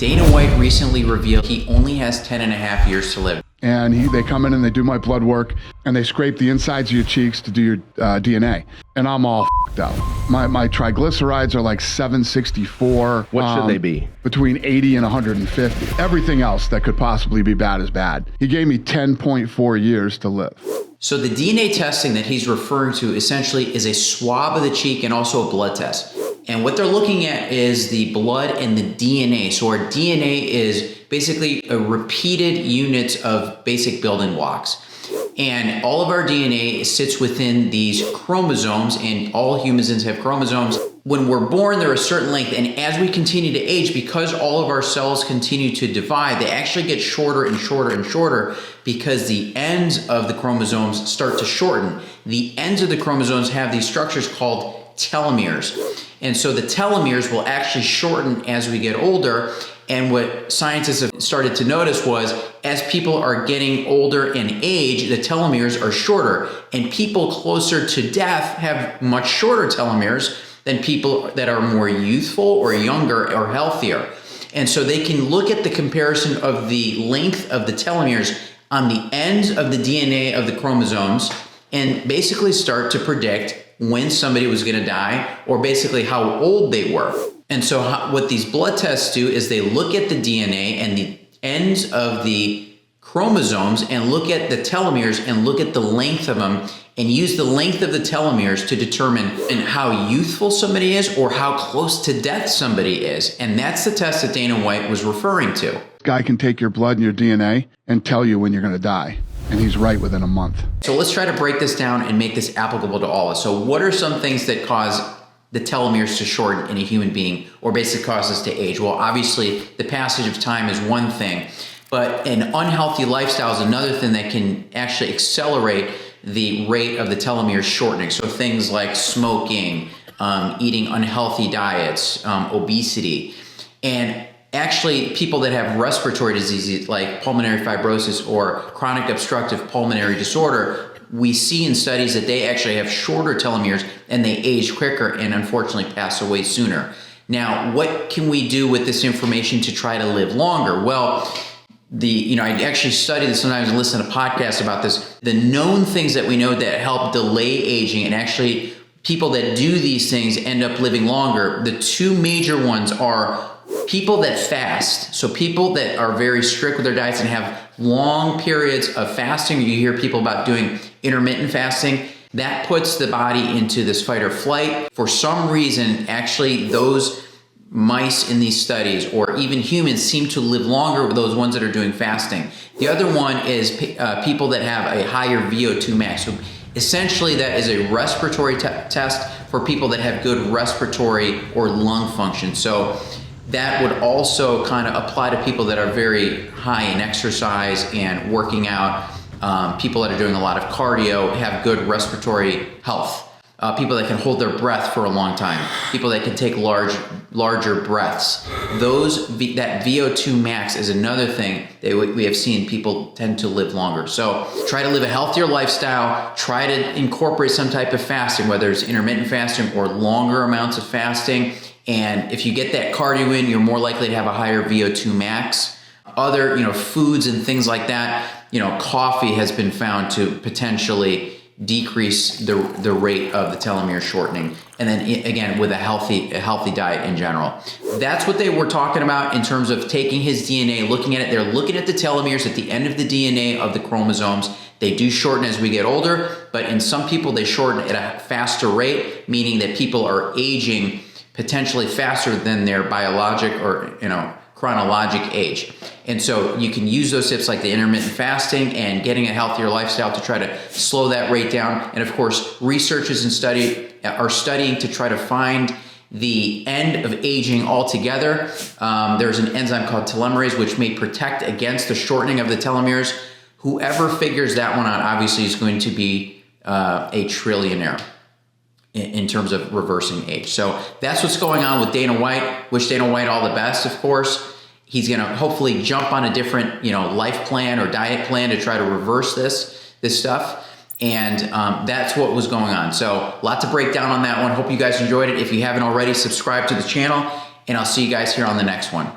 Dana White recently revealed he only has 10 and a half years to live. And they come in and they do my blood work and they scrape the insides of your cheeks to do your DNA. And I'm all f***ed up. My triglycerides are like 764. What should they be? Between 80 and 150. Everything else that could possibly be bad is bad. He gave me 10.4 years to live. So the DNA testing that he's referring to essentially is a swab of the cheek and also a blood test. And what they're looking at is the blood and the DNA. So our DNA is basically a repeated units of basic building blocks. And all of our DNA sits within these chromosomes, and all humans have chromosomes. When we're born, they're a certain length, and as we continue to age, because all of our cells continue to divide, they actually get shorter and shorter and shorter because the ends of the chromosomes start to shorten. The ends of the chromosomes have these structures called telomeres. And so the telomeres will actually shorten as we get older. And what scientists have started to notice was as people are getting older in age, the telomeres are shorter. And people closer to death have much shorter telomeres than people that are more youthful or younger or healthier. And so they can look at the comparison of the length of the telomeres on the ends of the DNA of the chromosomes and basically start to predict when somebody was going to die or basically how old they were. And so what these blood tests do is they look at the DNA and the ends of the chromosomes and look at the telomeres and look at the length of them and use the length of the telomeres to determine how youthful somebody is or how close to death somebody is. And that's the test that Dana White was referring to. Guy can take your blood and your DNA and tell you when you're going to die. And he's right within a month. So let's try to break this down and make this applicable to all of us. So what are some things that cause the telomeres to shorten in a human being or basically cause us to age? Well, obviously the passage of time is one thing, but an unhealthy lifestyle is another thing that can actually accelerate the rate of the telomeres shortening. So things like smoking, eating unhealthy diets, obesity, and actually people that have respiratory diseases like pulmonary fibrosis or chronic obstructive pulmonary disorder, we see in studies that they actually have shorter telomeres and they age quicker and unfortunately pass away sooner. Now, what can we do with this information to try to live longer? Well, I actually study this sometimes and listen to podcasts about this. The known things that we know that help delay aging and actually people that do these things end up living longer. The two major ones are people that fast. So people that are very strict with their diets and have long periods of fasting. You hear people about doing intermittent fasting. That puts the body into this fight or flight. For some reason, actually those mice in these studies or even humans seem to live longer with those ones that are doing fasting. The other one is people that have a higher VO2 max. So essentially that is a respiratory test for people that have good respiratory or lung function. So that would also kind of apply to people that are very high in exercise and working out. People that are doing a lot of cardio have good respiratory health. People that can hold their breath for a long time. People that can take larger breaths. That VO2 max is another thing that we have seen people tend to live longer. So try to live a healthier lifestyle. Try to incorporate some type of fasting, whether it's intermittent fasting or longer amounts of fasting. And if you get that cardio in, you're more likely to have a higher VO2 max. Other, foods and things like that, coffee has been found to potentially decrease the rate of the telomere shortening. And then again, with a healthy diet in general. That's what they were talking about in terms of taking his DNA, looking at it. They're looking at the telomeres at the end of the DNA of the chromosomes. They do shorten as we get older, but in some people they shorten at a faster rate, meaning that people are aging potentially faster than their biologic or chronologic age. And so you can use those tips like the intermittent fasting and getting a healthier lifestyle to try to slow that rate down. And of course, researchers are studying to try to find the end of aging altogether. There's an enzyme called telomerase, which may protect against the shortening of the telomeres. Whoever figures that one out obviously is going to be a trillionaire in terms of reversing age. So that's what's going on with Dana White. Wish Dana White all the best, of course. He's going to hopefully jump on a different, life plan or diet plan to try to reverse this stuff. And that's what was going on. So a lot to break down on that one. Hope you guys enjoyed it. If you haven't already, subscribe to the channel, and I'll see you guys here on the next one.